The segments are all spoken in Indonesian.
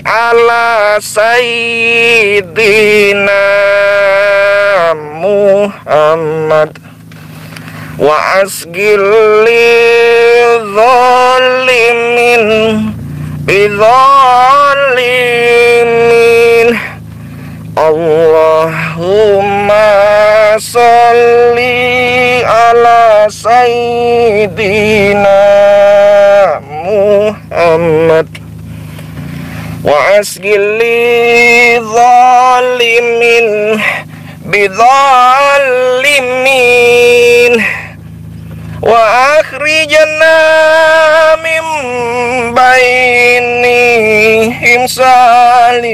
ala sayyidina Muhammad wa asgil lidzalimin bidzalimin. Allahumma sholli ala sayyidina Muhammad wa asgil lidzalimin bidzalimin wa akhrijna min bainihim salimin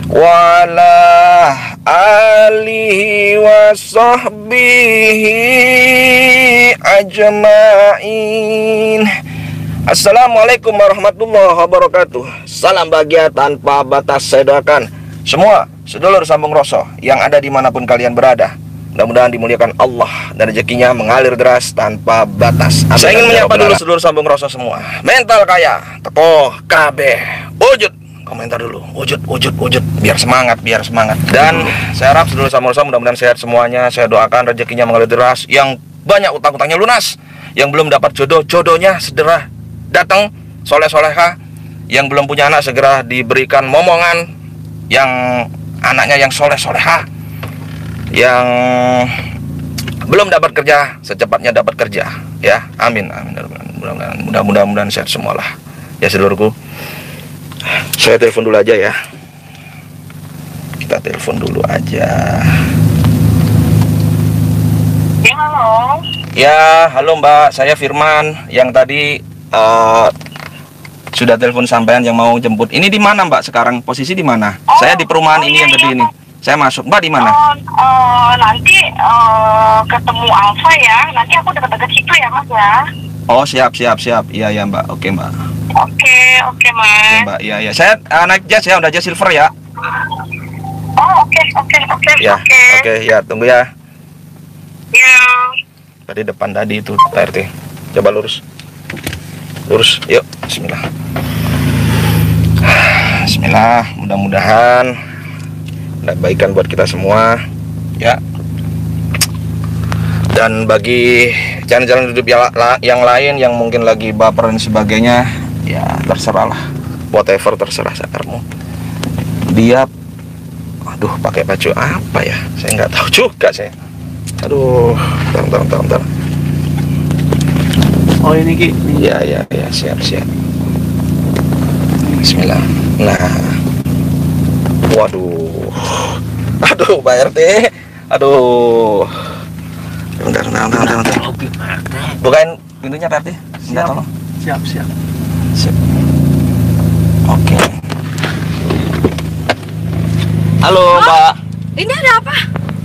wa ala alihi wa sahbihi ajma'in. Assalamualaikum warahmatullahi wabarakatuh. Salam bahagia tanpa batas. Saya doakan semua sedulur sambung rasa yang ada dimanapun kalian berada, mudah-mudahan dimuliakan Allah dan rezekinya mengalir deras tanpa batas. Amin. Saya ingin menyapa dulu sedulur sambung rasa semua. Mental kaya teko KB wujud. Komentar dulu wujud biar semangat. Dan saya harap sedulur sambung rasa mudah-mudahan sehat semuanya. Saya doakan rezekinya mengalir deras, yang banyak utang-utangnya lunas, yang belum dapat jodohnya segera datang, soleh-soleha, yang belum punya anak segera diberikan momongan, yang anaknya yang soleh-soleha, yang belum dapat kerja secepatnya dapat kerja, ya. Amin. Mudah-mudahan sehat semualah ya sedulurku. Saya telepon dulu aja ya. Kita telepon dulu aja. Ya, halo. Ya, halo Mbak, saya Firman yang tadi sudah telepon sampean yang mau jemput. Ini di mana Mbak sekarang? Posisi di mana? Saya di perumahan ini yang gede ini. Saya masuk. Mbak di mana? Nanti ketemu Alfa ya. Nanti aku dekat-dekat situ ya Mas ya. Oh siap. Iya Mbak. Oke Mbak. Oke Mas. Oke Mbak. Iya. Saya naik jas ya, udah jas silver ya. Oh oke. Ya. Oke ya, tunggu ya. Ya. Tadi depan tadi itu Pak RT. Coba lurus, yuk. Bismillah. Mudah-mudahan ada kebaikan buat kita semua, ya. Dan bagi jalan-jalan hidup yang lain yang mungkin lagi baper dan sebagainya, ya terserah lah. Whatever, terserah sakarmu. Dia, aduh, pakai baju apa ya? Saya nggak tahu juga saya. Aduh, bentar. Oh ini Ki. Ya, siap. Bismillah. Nah. Waduh. Aduh, Pak RT. Aduh. Bentar. Bukain pintunya Pak RT. Bentar, tolong. Siap. Oke. Halo, Mbak. Ini ada apa?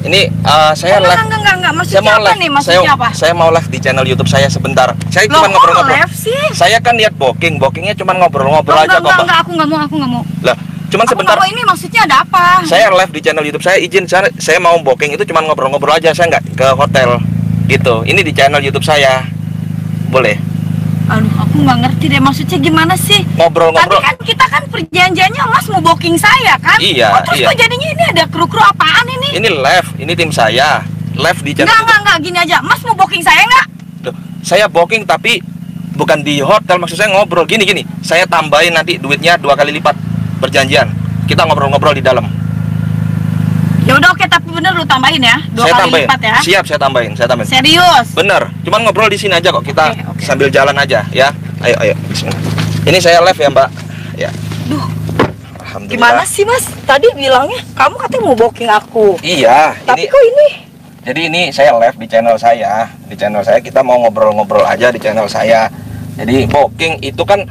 Ini saya live. Enggak. Maksudnya apa nih? Maksudnya apa? Saya mau live di channel YouTube saya sebentar. Saya cuma ngobrol-ngobrol. Saya kan lihat bokingnya cuma ngobrol-ngobrol aja kok, Mbak. Enggak, aku nggak mau. Lah, cuman sebentar. Ini maksudnya ada apa? Saya live di channel YouTube saya, izin saya mau booking itu cuma ngobrol-ngobrol aja, saya nggak ke hotel gitu. Ini di channel YouTube saya. Boleh? Aduh, aku nggak ngerti deh, maksudnya gimana sih? Ngobrol-ngobrol. Tadi kan kita kan perjanjiannya Mas mau booking saya kan? Iya, terus kok jadinya ini ada kru-kru apaan ini? Ini live, ini tim saya. Live di channel YouTube. Enggak, gini aja. Mas mau booking saya nggak? Loh, saya booking tapi bukan di hotel, maksud saya ngobrol gini. Saya tambahin nanti duitnya 2 kali lipat, perjanjian. Kita ngobrol-ngobrol di dalam. Ya udah oke, tapi bener lu tambahin ya, 2 Saya kali tambahin. lipat ya. Siap, saya tambahin. Serius? Bener, cuman ngobrol di sini aja kok. Kita Oke. sambil jalan aja ya. Ayo. Bismillah. Ini saya live ya, Mbak. Ya. Duh, Alhamdulillah. gimana sih Mas? Tadi bilangnya kamu katanya mau booking aku. Iya, Tapi kok ini? Jadi ini saya live di channel saya. Di channel saya kita mau ngobrol-ngobrol aja di channel saya. Jadi booking itu kan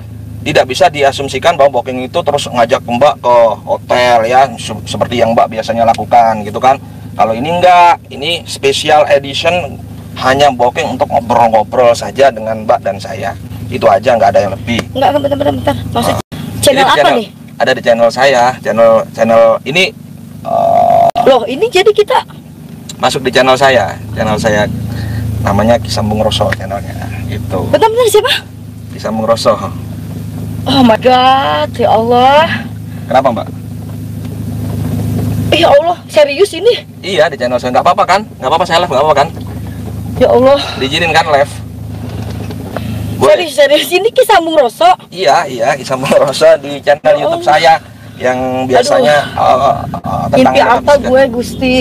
tidak bisa diasumsikan bahwa booking itu terus ngajak Mbak ke hotel ya, seperti yang Mbak biasanya lakukan gitu kan. Kalau ini enggak, ini special edition, hanya booking untuk ngobrol-ngobrol saja dengan Mbak dan saya. Itu aja, nggak ada yang lebih. Enggak, bentar. Maksud channel apa nih? Ada di channel saya, channel ini. Loh, ini jadi kita Masuk di channel saya namanya Kisambung Roso channelnya gitu. Bentar, siapa? di Sambung Rosso. Oh my god, ya Allah. Kenapa Mbak? Ya Allah, serius ini? Iya, di channel saya. Nggak apa-apa kan? Nggak apa-apa saya live, nggak apa-apa kan? Ya Allah. Diizinin kan live? Serius ini Ki Sambung Rosso? Iya, di Sambung Rosso di channel YouTube saya yang biasanya tentang mimpi apa gue Gusti.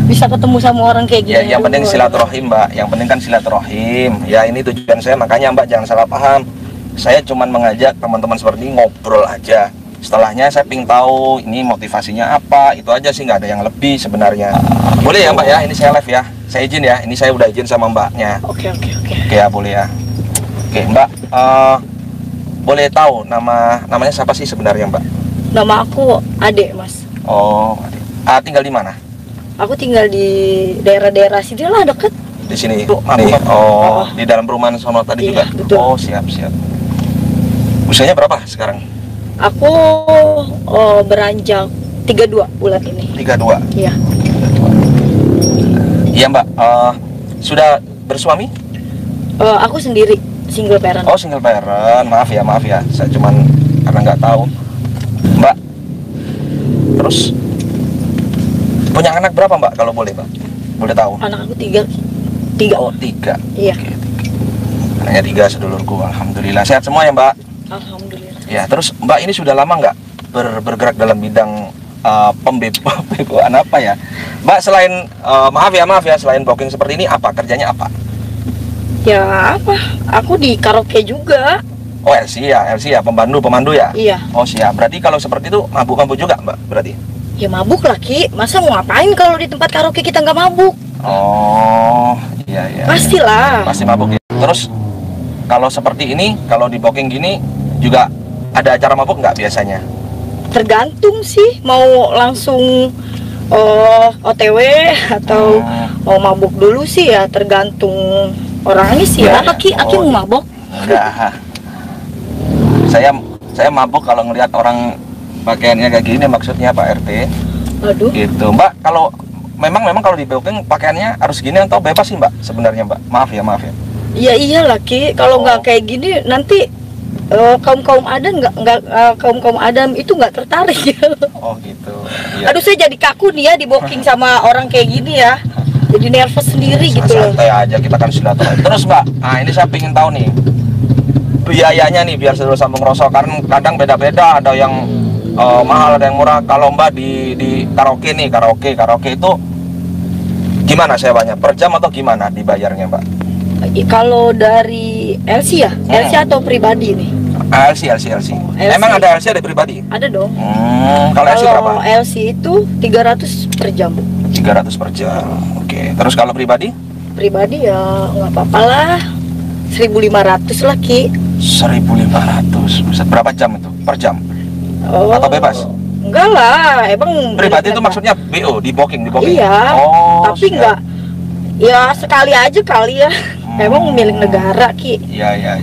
Bisa ketemu sama orang kayak gini. Ya, yang penting silaturahim Mbak. Yang penting kan silaturahim. Ya ini tujuan saya, makanya Mbak jangan salah paham. Saya cuman mengajak teman-teman seperti ini ngobrol aja. Setelahnya saya pengen tahu ini motivasinya apa. Itu aja sih, nggak ada yang lebih sebenarnya. Boleh ya Mbak ya? Ini saya live ya. Saya izin ya. Ini saya udah izin sama Mbaknya. Oke. Oke ya, boleh ya. Oke Mbak, boleh tahu namanya siapa sih sebenarnya Mbak? Nama aku Ade, Mas. Oh, tinggal di mana? Aku tinggal di daerah-daerah sini lah, deket. Di sini. Nih. Oh, di dalam perumahan sono tadi Iya, juga. betul. Oh, siap. Usianya berapa sekarang? Aku beranjak 32 bulan ini. 32. Iya. Iya Mbak. Sudah bersuami? Aku sendiri, single parent. Oh, single parent. Maaf ya. Saya cuman karena nggak tahu. Mbak. Terus punya anak berapa Mbak kalau boleh Mbak? Boleh tahu? Anak aku tiga. Oh, 3. Iya. Oke, 3. Anaknya 3 sedulurku. Alhamdulillah sehat semua ya Mbak. Alhamdulillah. Ya, terus Mbak ini sudah lama nggak bergerak dalam bidang pembebasan apa ya? Mbak selain maaf ya selain booking seperti ini apa kerjanya apa? Ya apa? Aku di karaoke juga. Oh LC ya pemandu ya? Iya. Oh siap. Berarti kalau seperti itu mabuk juga Mbak berarti? Ya mabuk lah Ki. Masa mau ngapain kalau di tempat karaoke kita nggak mabuk? Oh iya. Pastilah. Pasti mabuk ya. Terus kalau seperti ini, kalau di booking gini juga ada acara mabuk nggak biasanya? Tergantung sih, mau langsung OTW atau mau mabuk dulu sih ya, tergantung orangnya sih. Ya, Apa Ki? Aki mau mabuk? Enggak. Saya mabuk kalau ngelihat orang pakaiannya kayak gini, maksudnya Pak RT. Aduh. Gitu Mbak, kalau memang kalau di booking pakaiannya harus gini atau bebas sih Mbak sebenarnya Mbak? Maaf ya. Ya iyalah Ki, kalau nggak kayak gini nanti kaum adam itu nggak tertarik. Oh gitu. Iya. Aduh, saya jadi kaku nih ya di booking sama orang kayak gini ya. Jadi nervous sendiri gitu loh. Santai aja, kita kan silaturahim. Terus Mbak, nah ini saya pengen tahu nih biayanya nih biar sedulur Sambung Rosso, karena kadang beda-beda, ada yang mahal ada yang murah. Kalau Mbak di karaoke nih, karaoke itu gimana sewanya? Per jam atau gimana dibayarnya Mbak? Kalau dari LC ya? LC atau pribadi nih? LC. Emang ada LC ada pribadi? Ada dong. Kalau LC berapa? LC itu 300 per jam. 300 per jam. Oke. Terus kalau pribadi? Pribadi ya nggak apa-apa lah. 1.500 lah Ki. 1.500. Buset, berapa jam itu? Per jam? Atau bebas? Enggak lah, emang Pribadi itu maksudnya BO, di booking. Iya. Oh, tapi siap. enggak. Ya sekali aja kali ya. Emang milik negara Ki. Iya.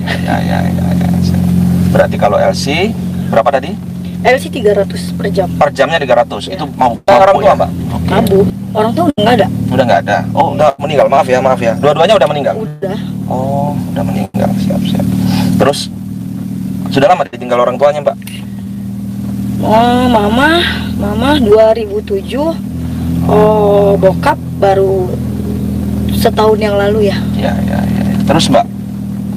Berarti kalau LC berapa tadi? LC 300 per jam. Per jamnya 300. Ya. Itu mau orang tua, ya. Mbak? Oke. Mabuk. Orang tua nggak ada. Udah nggak ada. Oh, udah meninggal. Maaf ya. Dua-duanya udah meninggal. Udah. Oh, udah meninggal. Siap. Terus sudah lama ditinggal orang tuanya, Mbak? Oh, mama 2007. Oh, bokap baru setahun yang lalu ya. Ya. Terus Mbak,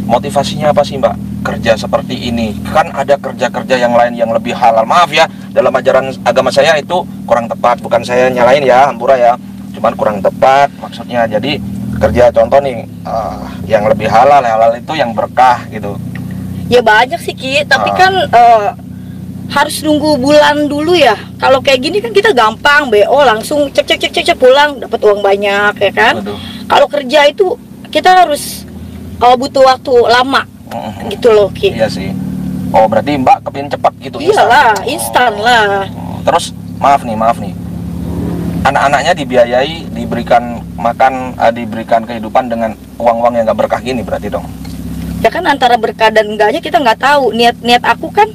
motivasinya apa sih Mbak kerja seperti ini? Kan ada kerja-kerja yang lain yang lebih halal. Maaf ya, dalam ajaran agama saya itu kurang tepat. Bukan saya nyalain ya, hampura ya. Cuman kurang tepat maksudnya. Jadi kerja contoh nih, yang lebih halal itu yang berkah gitu. Ya banyak sih Ki, tapi kan harus nunggu bulan dulu ya. Kalau kayak gini kan kita gampang BO langsung cek pulang dapat uang banyak ya kan. Kalau kerja itu kita harus butuh waktu lama gitu loh Ki. Iya sih. Oh berarti Mbak kepingin cepat gitu? Iyalah, instan lah. Terus maaf nih, anak-anaknya dibiayai, diberikan makan, diberikan kehidupan dengan uang-uang yang gak berkah gini berarti dong? Ya kan antara berkah dan enggaknya kita nggak tahu. Niat aku kan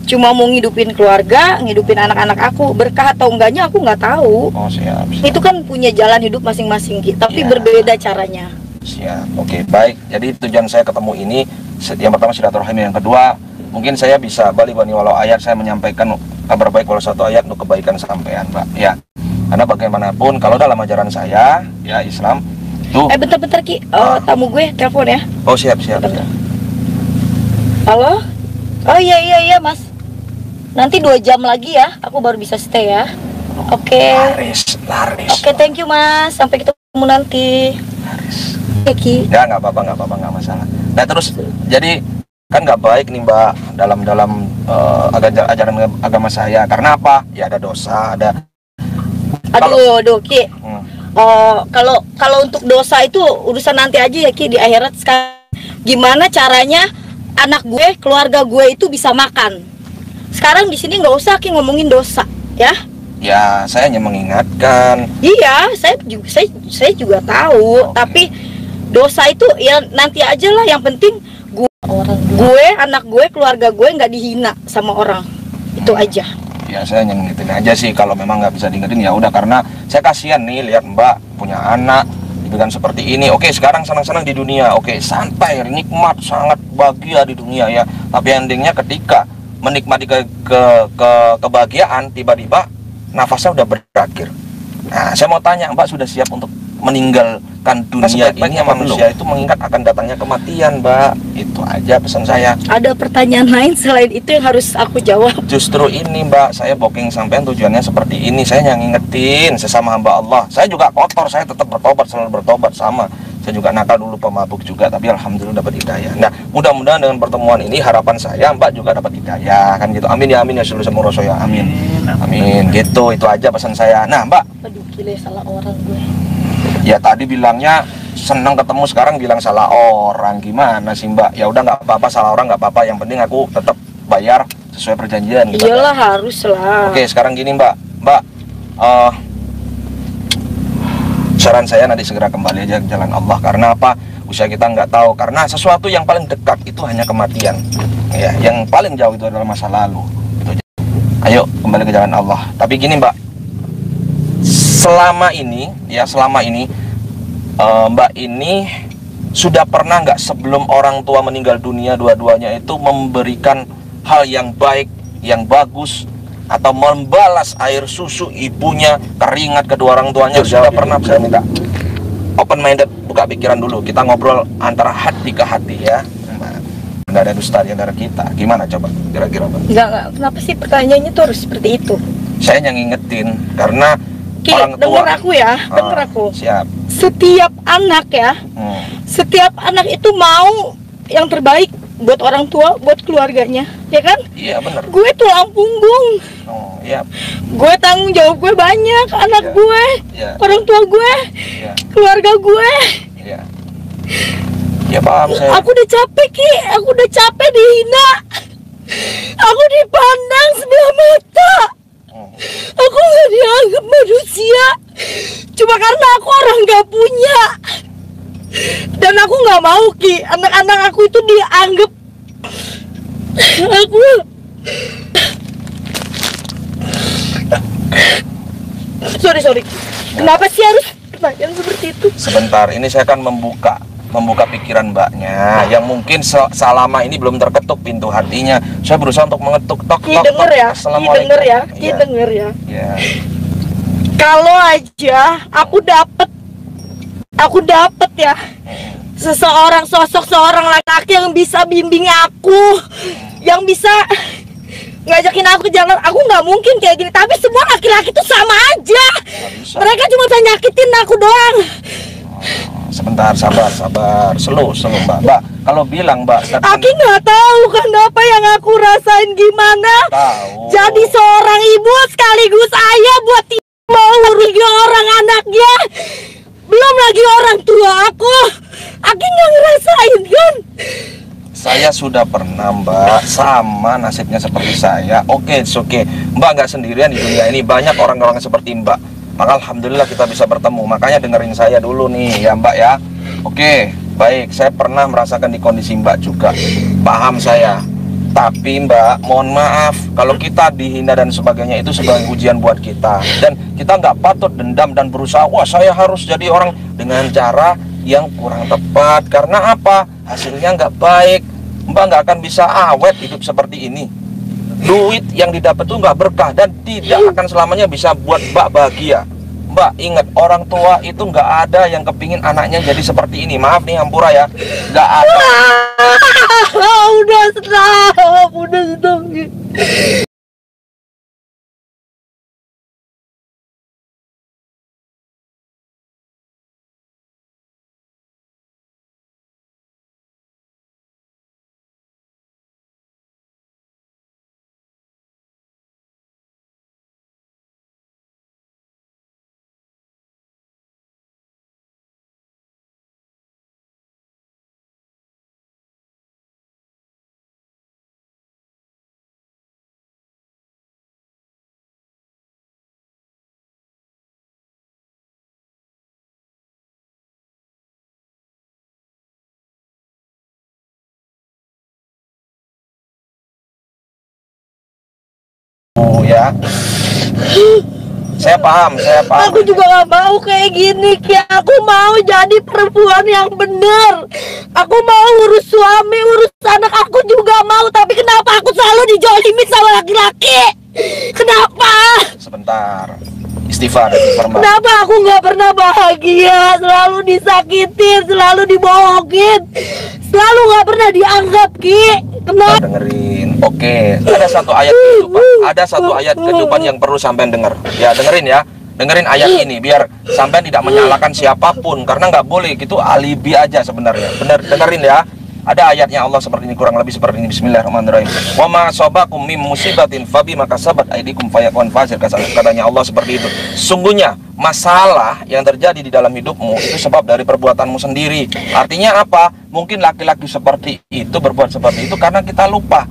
cuma mau ngidupin keluarga, ngidupin anak-anak aku. Berkah atau enggaknya aku nggak tahu. Oh siap. Itu kan punya jalan hidup masing-masing, tapi Ya. berbeda caranya. Siap. Oke, baik. Jadi tujuan saya ketemu ini Yang pertama silaturahim, yang kedua mungkin saya bisa balik walau ayat, saya menyampaikan kabar baik walau satu ayat untuk kebaikan sampean, Mbak. Ya, karena bagaimanapun kalau dalam ajaran saya ya Islam tuh. Bentar-bentar Ki, tamu gue telepon ya. Oh siap. Halo? Oh iya Mas. Nanti 2 jam lagi ya, aku baru bisa stay ya. Oke. Laris. Oke, thank you Mas. Sampai ketemu nanti. Laris. Oke Ki. Ya nggak apa-apa, nggak masalah. Nah terus jadi kan nggak baik nih Mbak dalam ajaran agama saya. Karena apa? Ya ada dosa, ada. Aduh Ki. Kalau untuk dosa itu urusan nanti aja ya Ki, di akhirat. Sekarang gimana caranya anak gue, keluarga gue itu bisa makan? Sekarang di sini nggak usah Ki ngomongin dosa, ya? Ya, saya hanya mengingatkan. Iya, saya juga tahu. Tapi dosa itu ya nanti aja lah. Yang penting gue, anak gue, keluarga gue nggak dihina sama orang. Itu aja. Ya saya hanya ngingetin aja sih, kalau memang nggak bisa diingetin ya udah, karena saya kasihan nih lihat Mbak punya anak dengan seperti ini. Oke, sekarang senang-senang di dunia, oke, santai, nikmat, sangat bahagia di dunia ya. Tapi endingnya ketika menikmati kebahagiaan, tiba-tiba nafasnya udah berakhir. Nah, saya mau tanya, Mbak sudah siap untuk meninggalkan dunia ini? Manusia itu mengingat akan datangnya kematian, Mbak. Itu aja pesan saya. Ada pertanyaan lain selain itu yang harus aku jawab? Justru ini, Mbak, saya booking sampean tujuannya seperti ini. Saya yang ngingetin sesama hamba Allah. Saya juga kotor, saya tetap bertobat, selalu bertobat sama. Saya juga nakal dulu, pemabuk juga, tapi alhamdulillah dapat hidayah. Nah, mudah-mudahan dengan pertemuan ini harapan saya Mbak juga dapat hidayah, kan gitu. Amin ya seluruh semua rasul ya. Amin. Amin. Gitu, itu aja pesan saya. Nah, Mbak. Aduh, gila, salah orang gue. Ya tadi bilangnya senang ketemu, sekarang bilang salah orang. Gimana sih Mbak? Ya udah nggak apa-apa, salah orang nggak apa-apa. Yang penting aku tetap bayar sesuai perjanjian. Iyalah, harus lah. Oke, sekarang gini Mbak. Saran saya nanti segera kembali aja ke jalan Allah. Karena apa? Usia kita nggak tahu. Karena sesuatu yang paling dekat itu hanya kematian. Ya, yang paling jauh itu adalah masa lalu. Itu aja. Ayo kembali ke jalan Allah. Tapi gini Mbak, selama ini Mbak ini sudah pernah nggak sebelum orang tua meninggal dunia dua-duanya itu memberikan hal yang baik, yang bagus, atau membalas air susu ibunya, keringat kedua orang tuanya? Sudah pernah? Saya minta open minded, buka pikiran dulu. Kita ngobrol antara hati ke hati ya. Nggak ada dusta di antara kita. Gimana coba kira-kira Mbak? Enggak, kenapa sih pertanyaannya tuh harus seperti itu? Saya yang ngingetin karena orang tua. Denger aku ya, denger aku. Siap. Setiap anak ya, setiap anak itu mau yang terbaik buat orang tua, buat keluarganya, ya kan? Iya benar. Gue tulang punggung. Oh iya. Gue tanggung jawab gue banyak, anak gue, orang tua gue, keluarga gue. Iya. Ya paham saya. Aku udah capek Ki, aku udah capek dihina, aku dipandang sebelah mata, aku gak dianggap manusia, cuma karena aku orang gak punya. Dan aku nggak mau Ki, anak-anak aku itu dianggap aku. Sorry. Kenapa sih harus pertanyaan seperti itu? Sebentar, ini saya akan membuka pikiran Mbaknya yang mungkin selama ini belum terketuk pintu hatinya. Saya berusaha untuk mengetuk tok. Denger ya, denger ya. Kalau aja aku dapet ya sosok seorang laki-laki yang bisa bimbing aku, yang bisa ngajakin aku jalan, aku nggak mungkin kayak gini. Tapi semua laki-laki itu sama aja, mereka cuma bisa nyakitin aku doang. Sebentar, sabar, slow Mbak. Kalau bilang Mbak, Aki nggak tahu kan apa yang aku rasain gimana. Tahu. Jadi seorang ibu sekaligus ayah buat mau urus orang anaknya. Belum lagi orang tua aku nggak ngerasain kan? Saya sudah pernah Mbak, sama nasibnya seperti saya. Oke. Mbak nggak sendirian di dunia ini, banyak orang-orang seperti Mbak. Maka alhamdulillah kita bisa bertemu. Makanya dengerin saya dulu nih ya Mbak ya. Oke, baik. Saya pernah merasakan di kondisi Mbak juga. Paham saya. Tapi Mbak, mohon maaf, kalau kita dihina dan sebagainya itu sebagai ujian buat kita. Dan kita nggak patut dendam dan berusaha, wah saya harus jadi orang dengan cara yang kurang tepat. Karena apa? Hasilnya nggak baik. Mbak nggak akan bisa awet hidup seperti ini. Duit yang didapat tuh nggak berkah dan tidak akan selamanya bisa buat Mbak bahagia. Mbak ingat, orang tua itu nggak ada yang kepingin anaknya jadi seperti ini. Maaf nih Hampura ya, nggak ada. Udah stop, udah stop. Oh ya, saya paham. Aku juga gak mau kayak gini, Ki. Aku mau jadi perempuan yang bener. Aku mau urus suami, urus anak aku juga mau. Tapi kenapa aku selalu dijolimin sama laki-laki? Kenapa? Sebentar, istighfar Mbak. Kenapa aku gak pernah bahagia? Selalu disakitin, selalu dibohongin, selalu gak pernah dianggap, Ki. Kenapa? Dengerin, oke. Ada satu ayat kehidupan, ada satu ayat kehidupan yang perlu sampean dengar. Ya dengerin ya, dengerin ayat ini biar sampean tidak menyalahkan siapapun, karena nggak boleh gitu alibi aja sebenarnya. Bener, dengerin ya. Ada ayatnya Allah seperti ini, kurang lebih seperti ini. Bismillahirrahmanirrahim. Wa ma asabakum min musibatin fabima kasabat aydikum fayakun fasir. Katanya Allah seperti itu. Sungguhnya masalah yang terjadi di dalam hidupmu itu sebab dari perbuatanmu sendiri. Artinya apa? Mungkin laki-laki seperti itu berbuat seperti itu karena kita lupa.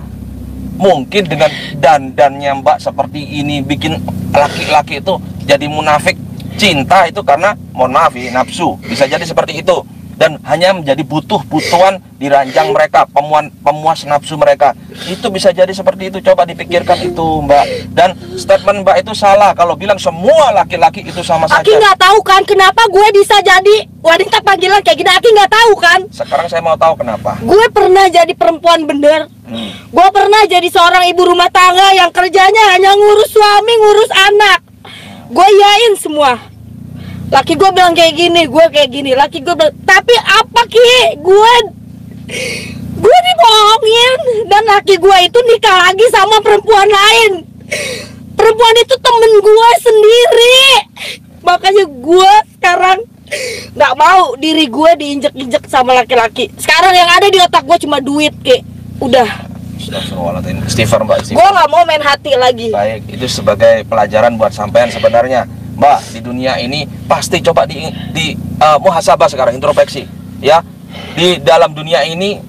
Mungkin dengan dandannya Mbak seperti ini bikin laki-laki itu jadi munafik cinta, itu karena mohon maaf ya, nafsu. Bisa jadi seperti itu. Dan hanya menjadi butuh-butuhan di ranjang mereka, pemuas nafsu mereka. Itu bisa jadi seperti itu. Coba dipikirkan itu Mbak. Dan statement Mbak itu salah kalau bilang semua laki-laki itu sama saja. Aki nggak tahu kan kenapa gue bisa jadi wanita panggilan kayak gini. Aki nggak tahu kan. Sekarang saya mau tahu kenapa. Gue pernah jadi perempuan bener. Gue pernah jadi seorang ibu rumah tangga yang kerjanya hanya ngurus suami, ngurus anak. Gue yain semua. Laki gue bilang kayak gini, gue kayak gini. Laki gue bilang, tapi apa Ki? Gue dibohongin. Dan laki gue itu nikah lagi sama perempuan lain. Perempuan itu temen gue sendiri. Makanya gue sekarang nggak mau diri gue diinjek-injek sama laki-laki. Sekarang yang ada di otak gue cuma duit, Ki. Udah. Astagfirullahaladzim. Istighfar Mbak, Gue nggak mau main hati lagi. Baik, itu sebagai pelajaran buat sampean sebenarnya. Mbak, di dunia ini pasti coba di muhasabah sekarang, introspeksi ya. Di dalam dunia ini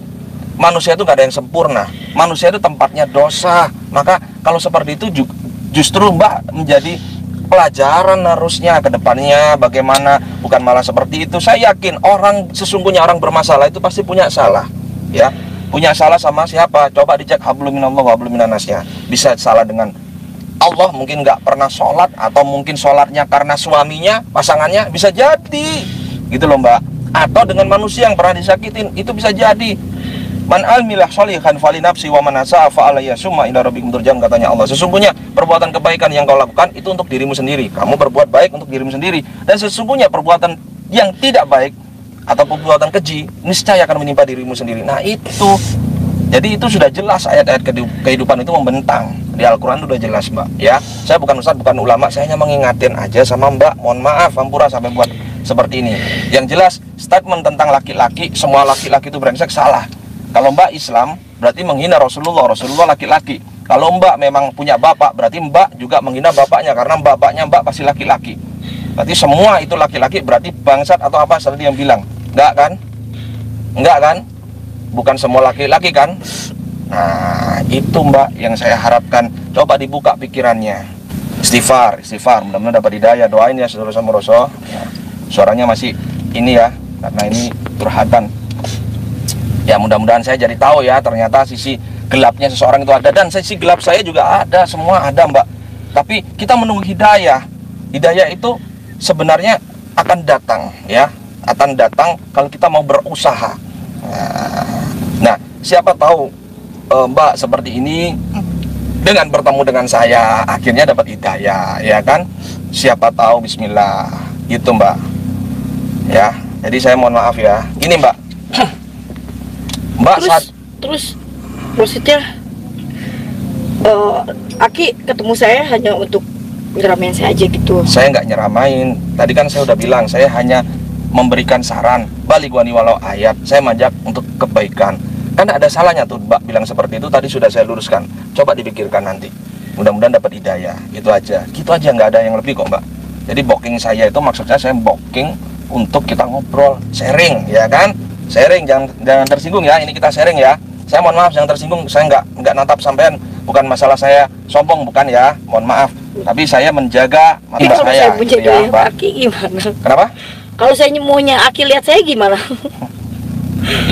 manusia itu gak ada yang sempurna. Manusia itu tempatnya dosa. Maka kalau seperti itu justru Mbak menjadi pelajaran harusnya ke depannya bagaimana, bukan malah seperti itu. Saya yakin sesungguhnya orang bermasalah itu pasti punya salah ya. Punya salah sama siapa? Coba dicek hablum minallah wa hablum minannasnya. Bisa salah dengan Allah, mungkin nggak pernah sholat, atau mungkin sholatnya karena suaminya, pasangannya, bisa jadi gitu loh Mbak. Atau dengan manusia yang pernah disakitin, itu bisa jadi. Man almilah sholihan fali nafsi wa man asa'a fa alayya summa ila rabbikum turja'un, katanya Allah. Sesungguhnya perbuatan kebaikan yang kau lakukan itu untuk dirimu sendiri. Kamu berbuat baik untuk dirimu sendiri. Dan sesungguhnya perbuatan yang tidak baik atau perbuatan keji niscaya akan menimpa dirimu sendiri. Nah itu, jadi itu sudah jelas ayat-ayat kehidupan itu membentang di Al-Quran, sudah jelas Mbak ya. Saya bukan ustadz, bukan ulama, saya hanya mengingatin aja sama Mbak. Mohon maaf Hampura sampai buat seperti ini. Yang jelas statement tentang laki-laki, semua laki-laki itu brengsek, salah. Kalau Mbak Islam berarti menghina Rasulullah laki-laki. Kalau Mbak memang punya bapak, berarti Mbak juga menghina bapaknya, karena bapaknya Mbak pasti laki-laki. Berarti semua itu laki-laki, berarti bangsat atau apa seperti yang bilang. Enggak kan? Enggak kan? Bukan semua laki-laki kan? Nah itu Mbak yang saya harapkan. Coba dibuka pikirannya. Istighfar, mudah-mudahan dapat hidayah. Doain ya saudara sama Rasul ya. Suaranya masih ini ya, karena ini curhatan. Ya mudah-mudahan saya jadi tahu ya, ternyata sisi gelapnya seseorang itu ada. Dan sisi gelap saya juga ada, semua ada Mbak. Tapi kita menunggu hidayah. Hidayah itu sebenarnya akan datang ya, akan datang kalau kita mau berusaha. Nah siapa tahu Mbak seperti ini dengan bertemu dengan saya akhirnya dapat hidayah, ya kan? Siapa tahu, bismillah. Gitu Mbak. Ya, jadi saya mohon maaf ya. Gini Mbak. Mbak terus maksudnya Aki ketemu saya hanya untuk nyeramain saya aja gitu. Saya nggak nyeramain. Tadi kan saya udah bilang, saya hanya memberikan saran. Balik wani walau ayat. Saya majak untuk kebaikan. Kan ada salahnya tuh Mbak bilang seperti itu. Tadi sudah saya luruskan. Coba dipikirkan nanti. Mudah-mudahan dapat hidayah. Gitu aja. Gitu aja, nggak ada yang lebih kok Mbak. Jadi booking saya itu maksudnya saya booking untuk kita ngobrol, sharing, ya kan? Sharing, jangan tersinggung ya. Ini kita sharing ya. Saya mohon maaf, jangan tersinggung. Saya nggak natap sampean. Bukan masalah saya sombong, bukan ya. Mohon maaf. Tapi saya menjaga mata Kalau saya. saya menjaga Ya, Mbak. Aki gimana? Kenapa? Kalau saya maunya Aki lihat saya gimana?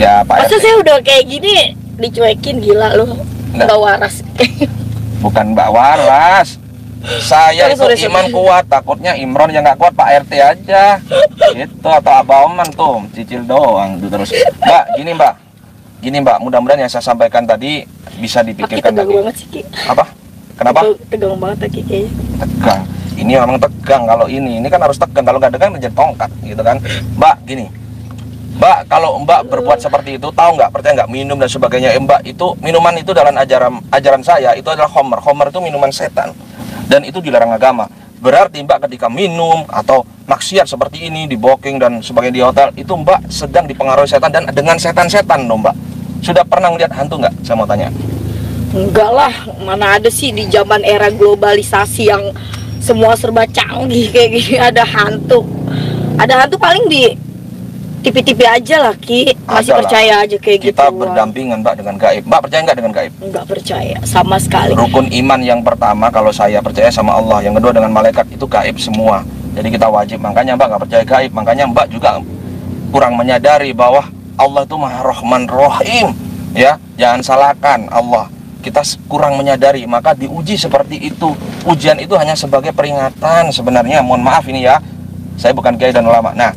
Ya Pak Masa RT. saya udah kayak gini dicuekin, gila loh. Nggak. Nggak waras. Bukan Mbak Waras. Saya Sorry, itu sorry. iman kuat. Takutnya Imron yang nggak kuat Pak RT aja. Itu atau Abah Oman tuh cicil doang tuh terus. Mbak, gini Mbak. Mudah-mudahan yang saya sampaikan tadi bisa Aki dipikirkan tegang lagi. banget sih Ki. Apa? Kenapa? Tegang banget Aki kayaknya. Tegang. Ini memang tegang. Kalau ini kan harus tegang. Kalau nggak tegang menjadi tongkat gitu kan. Mbak, gini. Mbak, kalau Mbak berbuat seperti itu, tahu nggak, percaya nggak, minum dan sebagainya, Mbak, itu minuman itu dalam ajaran saya itu adalah khamr. Khamr itu minuman setan dan itu dilarang agama. Berarti Mbak ketika minum atau maksiat seperti ini di booking dan sebagainya di hotel, itu Mbak sedang dipengaruhi setan dan dengan setan-setan dong Mbak. Sudah pernah melihat hantu nggak? Saya mau tanya. Enggak lah, mana ada sih di zaman era globalisasi yang semua serba canggih kayak gini ada hantu. Ada hantu paling di TV-TV aja lah Ki. Masih Adalah. percaya aja kayak gitu. Kita berdampingan Mbak dengan gaib. Mbak percaya nggak dengan gaib? Enggak percaya sama sekali. Rukun iman yang pertama kalau saya percaya sama Allah, yang kedua dengan malaikat, itu gaib semua. Jadi kita wajib, makanya Mbak nggak percaya gaib, makanya Mbak juga kurang menyadari bahwa Allah itu Maha Rahman Rahim. Ya, jangan salahkan Allah. Kita kurang menyadari, maka diuji seperti itu. Ujian itu hanya sebagai peringatan sebenarnya. Mohon maaf ini ya, saya bukan kiai dan ulama. Nah,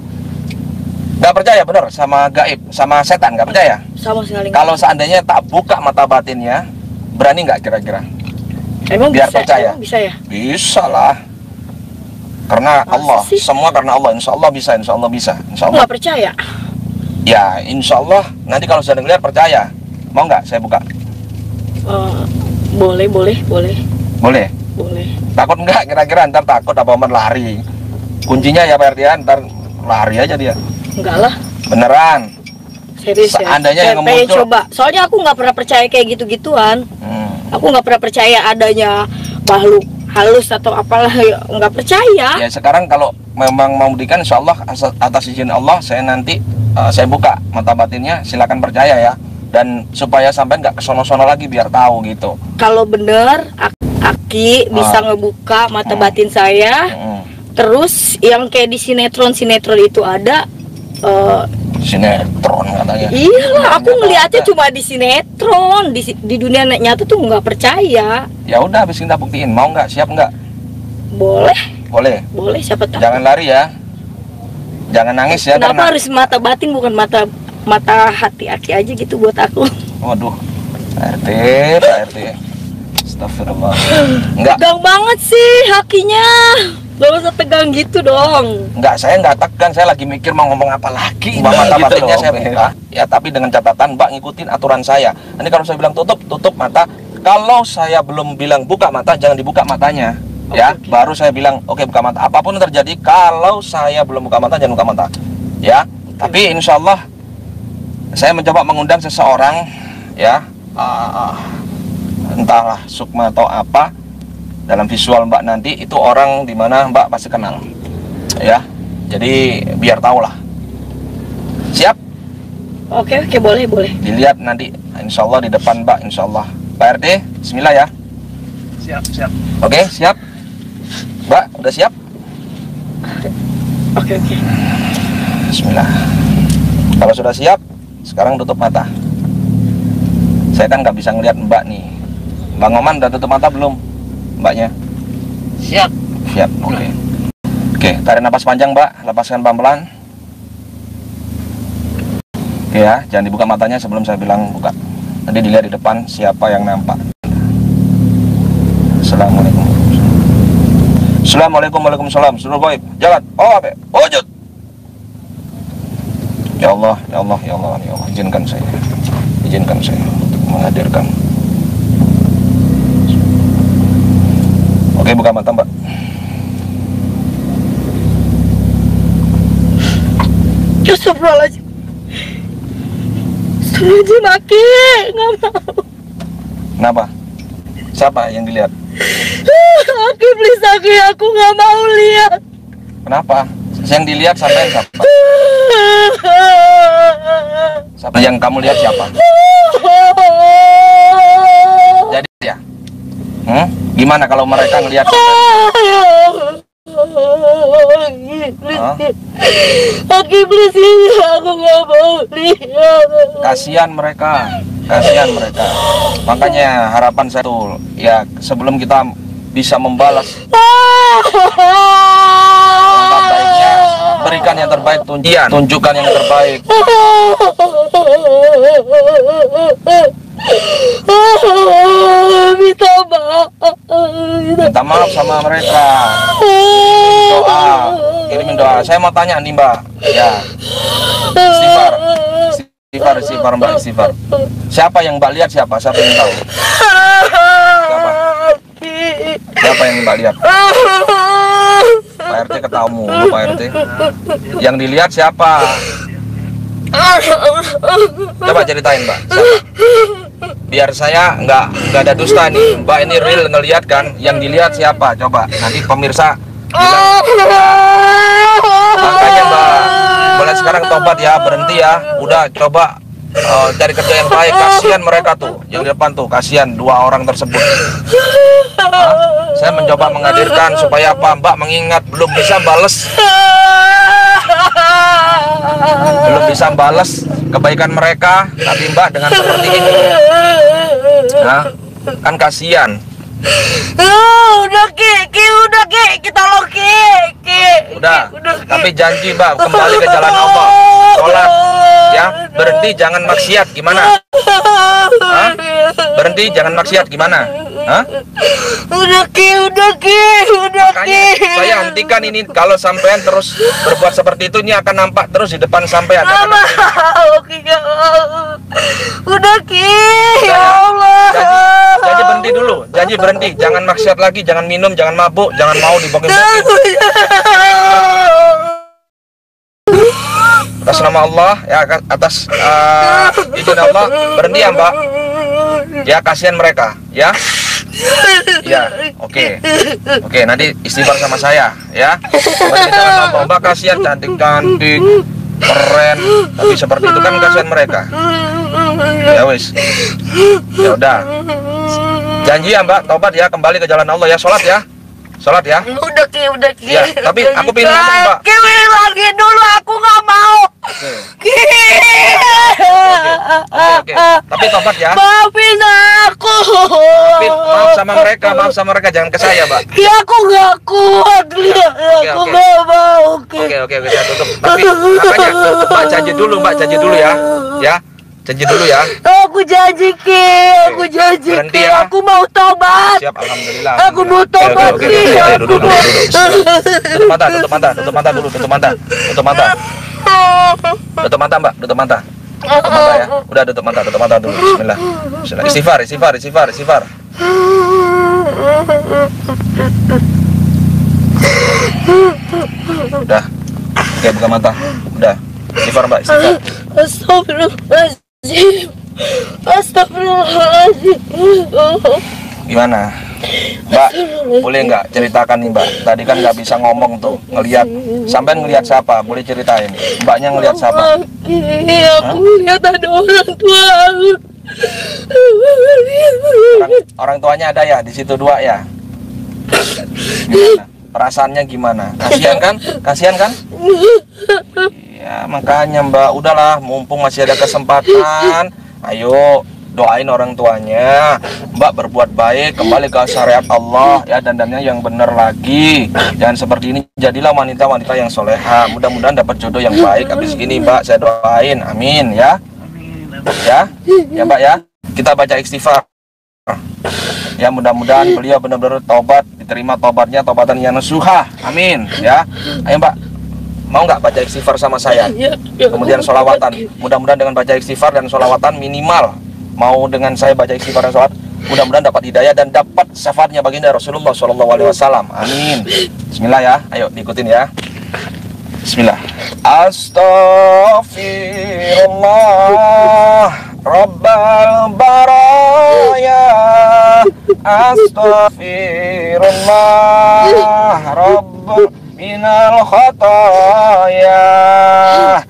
nggak percaya bener sama gaib, sama setan, nggak percaya? Sama sekali. Kalau seandainya tak buka mata batinnya, berani nggak kira-kira? Emang biar bisa, percaya. emang bisa ya? Bisa lah. Karena Masa Allah, sih? semua karena Allah. Insya Allah bisa, insya Allah bisa, insya Aku Allah. nggak percaya. Ya, insya Allah. Nanti kalau sudah ngeliat percaya, mau nggak saya buka? Boleh. Boleh. Takut nggak kira-kira ntar takut apa Oman lari? Kuncinya ya Pak RT, ntar lari aja dia. Enggak lah, Beneran. serius ya. Seandainya Saya yang pengen muncul- coba. Soalnya aku nggak pernah percaya kayak gitu-gituan. Aku nggak pernah percaya adanya makhluk halus atau apalah, nggak percaya. Ya sekarang kalau memang mau berikan, insya Allah atas izin Allah saya nanti saya buka mata batinnya, silakan percaya ya. Dan supaya sampai nggak kesono-sono lagi biar tahu gitu. Kalau bener Aki bisa ngebuka mata batin saya. Terus yang kayak di sinetron itu ada Sinetron katanya. Iyalah, aku ngeliatnya cuma di sinetron, di dunia nyata tuh nggak percaya. Ya udah, habis kita buktiin. Mau nggak? Siap nggak? Boleh, Boleh. siapa tahu. Jangan lari ya. Jangan nangis ya. Kenapa Karena harus mata batin bukan mata hati Aki aja gitu buat aku? waduh, Pak RT. Astagfirullah. Enggak, Tegang banget sih hakinya. Gak usah tegang gitu dong. saya nggak tegang. Saya lagi mikir mau ngomong apa lagi. Mata gitu batinnya loh. saya buka. Ya, tapi dengan catatan Mbak ngikutin aturan saya. Nanti kalau saya bilang tutup mata. Kalau saya belum bilang buka mata, jangan dibuka matanya. Ya, baru saya bilang oke buka mata. Apapun yang terjadi, kalau saya belum buka mata, jangan buka mata. Ya, tapi insya Allah saya mencoba mengundang seseorang, ya, entahlah sukma atau apa, dalam visual Mbak nanti itu orang dimana Mbak pasti kenal, ya. Jadi biar tahu lah. Siap? Oke, boleh. Dilihat nanti, insya Allah di depan Mbak, insya Allah. Pak RT, Bismillah ya. Siap. Oke, siap. Mbak, udah siap? Oke. Bismillah. Kalau sudah siap, sekarang tutup mata. Saya kan nggak bisa ngelihat Mbak nih. Bang Oman udah tutup mata belum? Mbaknya? Siap. Siap, oke. Oke, tarik napas panjang Mbak, lepaskan pelan-pelan. Oke ya, jangan dibuka matanya sebelum saya bilang buka. Nanti dilihat di depan siapa yang nampak. Assalamualaikum. Assalamualaikum, waalaikumsalam. Seluruh gaib, jalan. Oh, apa? Wujud. Ya Allah, ya Allah, ya Allah, ya Allah. Izinkan saya untuk menghadirkan. Oke, buka mata, Mbak. Astagfirullahaladzim. Astagfirullahaladzim, Aki. Nggak mau. Kenapa? Siapa yang dilihat? Aki, please, Aki. Aku nggak mau lihat. Kenapa? Yang dilihat sampai siapa? Siapa yang kamu lihat siapa? Jadi ya? Gimana kalau mereka ngelihat Aki, please, aku nggak mau lihat. Kasihan mereka. Makanya harapan saya tuh, ya sebelum kita bisa membalas, baiknya berikan yang terbaik, tunjukkan yang terbaik. Minta maaf sama mereka. Kirimin doa. Saya mau tanya nih, Mbak. Ya. Istighfar, Mbak, istighfar. Siapa yang Mbak lihat siapa? Siapa yang tahu? Siapa yang Mbak lihat? Pak RT ketahu mulu, Pak RT. Yang dilihat siapa? Coba ceritain, Mbak. Siapa? Biar saya nggak ada dusta nih. Mbak ini real ngelihat kan? Yang dilihat siapa? Coba nanti pemirsa bilang. Makanya, Mbak, mulai sekarang tobat ya, berhenti ya. Udah coba cari kerja yang baik. Kasihan mereka tuh yang di depan tuh, kasihan dua orang tersebut. Saya mencoba menghadirkan supaya apa, Mbak mengingat belum bisa balas kebaikan mereka, tapi Mbak dengan seperti ini, kan kasihan. Udah Ki, kita lo Ki. Udah, tapi janji Mbak kembali ke jalan Allah, sholat, ya, berhenti jangan maksiat, gimana? Berhenti jangan maksiat, gimana? Udah Ki. Makanya saya hentikan ini. Kalau sampean terus berbuat seperti itu, ini akan nampak terus di depan sampean. Udah Ki, ya Allah. Janji berhenti dulu, janji berhenti, jangan maksiat lagi, jangan minum, jangan mabuk, jangan mau dibohongin. Atas nama Allah, ya, atas izin Allah, berhenti ya Mbak. Ya, kasihan mereka, ya. Ya, oke, nanti istighfar sama saya, ya. Mbak kasihan, cantik, keren, tapi seperti itu kan kasihan mereka. Ya wis, ya udah. Janji ya Mbak, tobat ya, kembali ke jalan Allah ya, sholat ya. Udah Ki. Ya, tapi aku pilih Mbak. Ki, lagi dulu, aku nggak mau. Ki. Oke. Tapi tobat ya. Maafin aku. Maaf sama mereka, jangan ke saya, Mbak. Ki, aku nggak kuat lihat. Aku nggak mau. Oke, saya tutup. Tapi makanya Mbak janji dulu ya. Ya. Janji dulu ya. Aku janji Ki, Berhenti ya. Aku mau tobat. Siap, alhamdulillah. Aku mau tobat Ki. Duduk. Tutup mata dulu, tutup mata. Tutup mata, Mbak, tutup mata ya. Udah tutup mata dulu. Bismillah. Istighfar. Udah. Oke, buka mata. Udah. Istighfar, Mbak, istighfar. Astagfirullahaladzim. Gimana, Mbak? Boleh nggak ceritakan nih, Mbak? Tadi kan nggak bisa ngomong tuh, ngelihat. Sampai ngelihat siapa? Boleh ceritain. Mbaknya ngelihat siapa? Aku lihat ada orang tua. Orang tuanya ada ya di situ dua ya. Gimana? Perasaannya gimana? Kasihan kan? Ya makanya Mbak, udahlah, mumpung masih ada kesempatan, ayo doain orang tuanya. Mbak berbuat baik, kembali ke syariat Allah ya, dandannya yang benar lagi. Jangan seperti ini, jadilah wanita-wanita yang soleha. Mudah-mudahan dapat jodoh yang baik. Habis gini Mbak, saya doain, amin ya. Ya Mbak ya. Kita baca istighfar. Ya, mudah-mudahan beliau benar-benar taubat, diterima taubatnya, taubatan yang nasuha. Amin. Ya, ayo Mbak, mau nggak baca istighfar sama saya? Kemudian sholawatan. Mudah-mudahan dengan baca istighfar dan sholawatan minimal, mau dengan saya baca istighfar dan sholawat, mudah-mudahan dapat hidayah dan dapat syafaatnya baginda Rasulullah SAW. Amin. Bismillah ya, ayo diikutin ya. Bismillah. Astaghfirullah Rabbal baraya. Astaghfirullah Rabb minal khataya.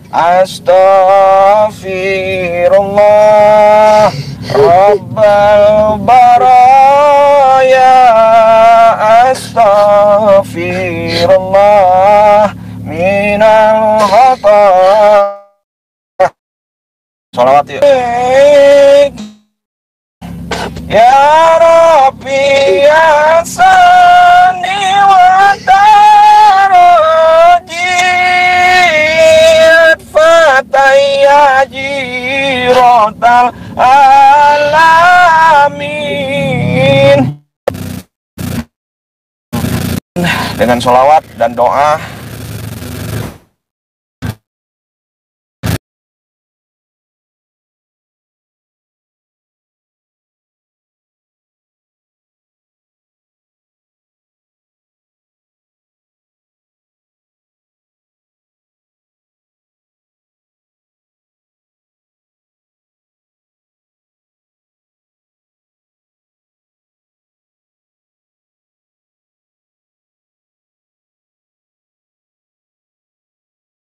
Astaghfirullah Rabbal baraya. Astaghfirullah minal khataya. Sholawat yuk. Ya Rabbi ya sani wa tarajiyat fataya jirotal alamin. Dengan sholawat dan doa